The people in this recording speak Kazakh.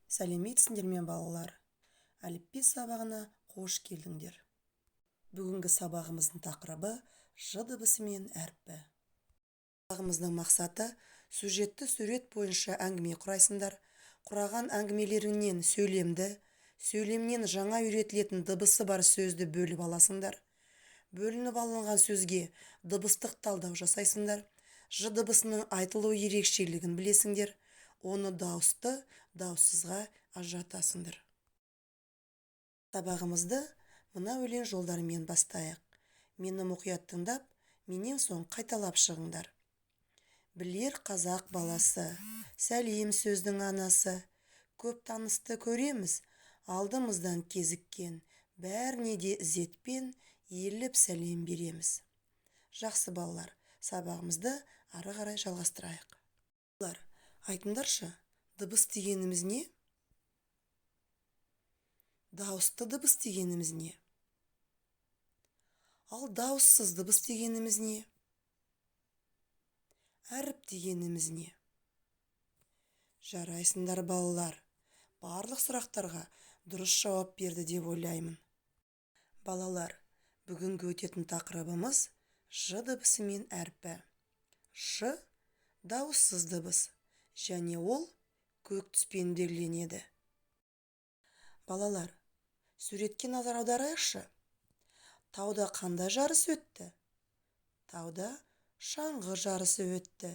Сәлеметсіңдер ме балалар? Әліпби сабағына қош келдіңдер. Бүгінгі сабағымыздың тақырыбы ж дыбысы мен әрпі. Сабағымыздың мақсаты сюжетті сурет бойынша әңгіме құрайсыңдар. Құраған әңгімелеріңнен сөйлемді, сөйлемнен жаңа үйретілетін дыбысы бар сөзді бөліп аласыңдар. Бөлініп алынған сөзге дыбыстық талдау жасайсыңдар. Ж дыбысының айтылу ерекшелігін білесіңдер. Оны дауысты, дауыссызға ажыратасыңдар. Сабағымызды мына өлең жолдарымен бастайық. Мені мұқият тыңдап, менен соң қайталап шығыңдар. Білер қазақ баласы, сәлем сөздің анасы. Көп танысты көреміз, алдымыздан кезіккен. Бәріне де ізетпен еліп сәлем береміз. Жақсы балалар, сабағымызды ары қарай жалғастырайық. Айтыңдаршы, дыбыс дегеніміз не? Дауысты дыбыс дегеніміз не? Ал дауыссыз дыбыс дегеніміз не? Әріп дегеніміз не? Жарайсыңдар балалар, барлық сұрақтарға дұрыс жауап берді деп ойлаймын. Балалар, бүгінгі өтетін тақырыбымыз ж дыбысы мен әрпі. Ж дауыссыз дыбыс, және ол көк түспен белгіленеді. Балалар, суретке назар аударайықшы. Тауда қандай жарыс өтті? Тауда шаңғы жарысы өтті.